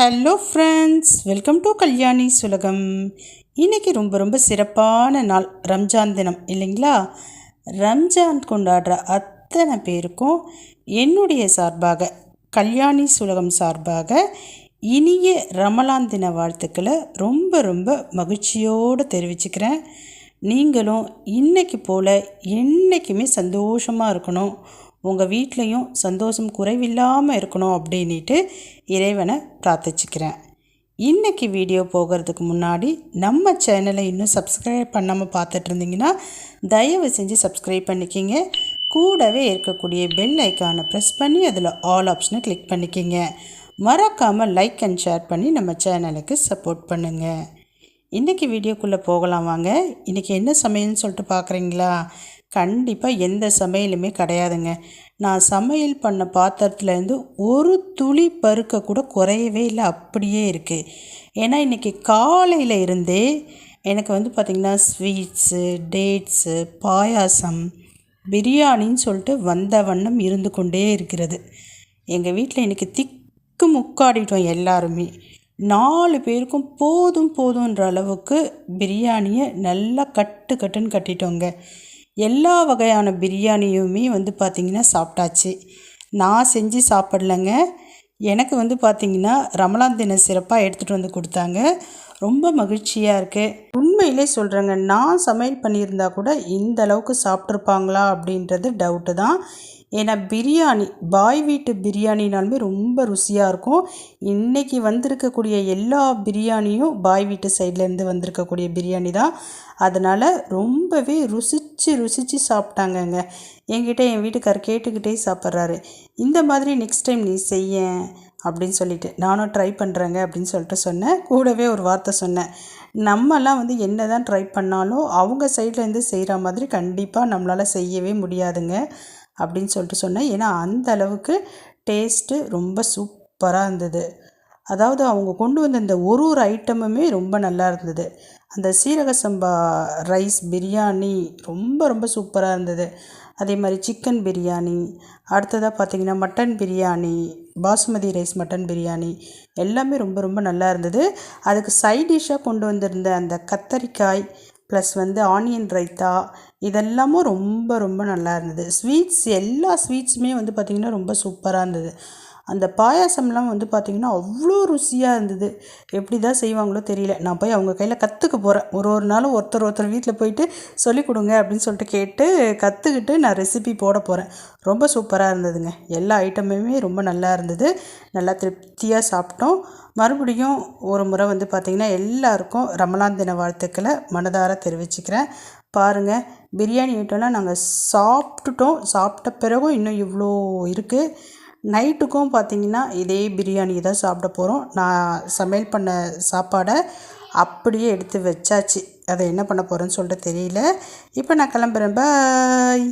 Hello friends, welcome to Kalyani சுலகம். இன்றைக்கி ரொம்ப சிறப்பான நாள், ரம்ஜான் தினம் இல்லைங்களா? ரம்ஜான் கொண்டாடுற அத்தனை பேருக்கும் என்னுடைய சார்பாக, கல்யாணி சுலகம் சார்பாக இனிய ரமலான் தின வாழ்த்துக்களை ரொம்ப மகிழ்ச்சியோடு தெரிவிச்சுக்கிறேன். நீங்களும் இன்றைக்கி போல் என்றைக்குமே சந்தோஷமாக இருக்கணும், உங்கள் வீட்லேயும் சந்தோஷம் குறைவில்லாமல் இருக்கணும் அப்படின்ட்டு இறைவனை பிரார்த்திச்சுக்கிறேன். இன்றைக்கி வீடியோ போகிறதுக்கு முன்னாடி நம்ம சேனலை இன்னும் சப்ஸ்கிரைப் பண்ணாமல் பார்த்துட்டு இருந்தீங்கன்னா தயவு செஞ்சு சப்ஸ்கிரைப் பண்ணிக்கிங்க. கூடவே இருக்கக்கூடிய பெல் ஐக்கானை ப்ரெஸ் பண்ணி அதில் ஆல் ஆப்ஷனை கிளிக் பண்ணிக்கிங்க. மறக்காமல் லைக் அண்ட் ஷேர் பண்ணி நம்ம சேனலுக்கு சப்போர்ட் பண்ணுங்கள். இன்றைக்கி வீடியோக்குள்ளே போகலாம் வாங்க. இன்றைக்கி என்ன சமையல்னு சொல்லிட்டு பார்க்குறீங்களா? கண்டிப்பாக எந்த சமையலுமே கிடையாதுங்க. நான் சமையல் பண்ண பாத்திரத்துலேருந்து ஒரு துளி பருக்க கூட குறையவே இல்லை, அப்படியே இருக்குது. ஏன்னா இன்றைக்கி காலையில் இருந்தே எனக்கு பார்த்திங்கன்னா ஸ்வீட்ஸு, டேட்ஸு, பாயாசம், பிரியாணின்னு சொல்லிட்டு வந்த வண்ணம் இருந்து கொண்டே இருக்கிறது. எங்கள் வீட்டில் இன்றைக்கி திக்கு முக்காடிட்டோம் எல்லாருமே. 4 பேருக்கும் போதுன்ற அளவுக்கு பிரியாணியை நல்லா கட்டுன்னு கட்டிட்டோங்க. எல்லா வகையான பிரியாணியுமே பார்த்திங்கன்னா சாப்பிட்டாச்சு. நான் செஞ்சு சாப்பிடலைங்க. எனக்கு பார்த்திங்கன்னா ரமலான் தின சிறப்பாக எடுத்துகிட்டு வந்து கொடுத்தாங்க. ரொம்ப மகிழ்ச்சியாக இருக்குது. உண்மையிலே சொல்கிறேங்க, நான் சமையல் பண்ணியிருந்தா கூட இந்த அளவுக்கு சாப்பிட்ருப்பாங்களா அப்படின்றது டவுட்டு தான். ஏன்னா பிரியாணி, பாய் வீட்டு பிரியாணினாலுமே ரொம்ப ருசியாக இருக்கும். இன்றைக்கி வந்திருக்கக்கூடிய எல்லா பிரியாணியும் பாய் வீட்டு சைட்லேருந்து வந்திருக்கக்கூடிய பிரியாணி தான். அதனால் ரொம்பவே ருசித்து சாப்பிட்டாங்கங்க. என்கிட்ட என் வீட்டுக்கார் கேட்டுக்கிட்டே சாப்பிட்றாரு, இந்த மாதிரி நெக்ஸ்ட் டைம் நீ செய்ய அப்படின்னு சொல்லிட்டு. நானும் ட்ரை பண்ணுறேங்க அப்படின்னு சொல்லிட்டு சொன்னேன். கூடவே ஒரு வார்த்தை சொன்னேன், நம்மலாம் என்ன தான் ட்ரை பண்ணாலும் அவங்க சைட்லேருந்து செய்கிற மாதிரி கண்டிப்பாக நம்மளால் செய்யவே முடியாதுங்க அப்படின்னு சொல்லிட்டு சொன்னேன். ஏன்னா அந்த அளவுக்கு டேஸ்ட்டு ரொம்ப சூப்பராக இருந்தது. அதாவது அவங்க கொண்டு வந்த இந்த ஒரு ஐட்டமுமே ரொம்ப நல்லா இருந்தது. அந்த சீரக சம்பா ரைஸ் பிரியாணி ரொம்ப சூப்பராக இருந்தது. அதே மாதிரி சிக்கன் பிரியாணி, அடுத்ததாக பார்த்திங்கன்னா mutton biryani, basmati rice mutton biryani எல்லாமே ரொம்ப நல்லா இருந்தது. அதுக்கு சைட் டிஷ்ஷாக கொண்டு வந்திருந்த அந்த கத்தரிக்காய் ப்ளஸ் ஆனியன் ரைத்தா இதெல்லாமும் ரொம்ப நல்லா இருந்தது. ஸ்வீட்ஸ், எல்லா ஸ்வீட்ஸுமே பார்த்திங்கன்னா ரொம்ப சூப்பராக இருந்தது. அந்த பாயாசம்லாம் பார்த்திங்கன்னா அவ்வளோ ருசியாக இருந்தது. எப்படி தான் செய்வாங்களோ தெரியல. நான் போய் அவங்க கையில் கற்றுக்க போகிறேன். ஒரு நாளும் ஒருத்தர் வீட்டில் போயிட்டு சொல்லிக் கொடுங்க அப்படின்னு சொல்லிட்டு கேட்டு கற்றுக்கிட்டு நான் ரெசிபி போட போகிறேன். ரொம்ப சூப்பராக இருந்ததுங்க. எல்லா ஐட்டமுமே ரொம்ப நல்லா இருந்தது. நல்லா திருப்தியாக சாப்பிட்டோம். மறுபடியும் ஒரு முறை பார்த்திங்கன்னா எல்லாருக்கும் ரமலான் தின வாழ்த்துக்களை மனதார தெரிவிச்சுக்கிறேன். பாருங்கள், பிரியாணி ஐட்டம்லாம் நாங்கள் சாப்பிட்டுட்டோம். சாப்பிட்ட பிறகும் இன்னும் இவ்வளோ இருக்குது. நைட்டுக்கும் பார்த்திங்கன்னா இதே பிரியாணி தான் சாப்பிட போகிறோம். நான் சமையல் பண்ண சாப்பாடை அப்படியே எடுத்து வச்சாச்சு. அதை என்ன பண்ண போகிறேன்னு சொல்லிட்டு தெரியல. இப்போ நான் கிளம்புறேன். பாய்.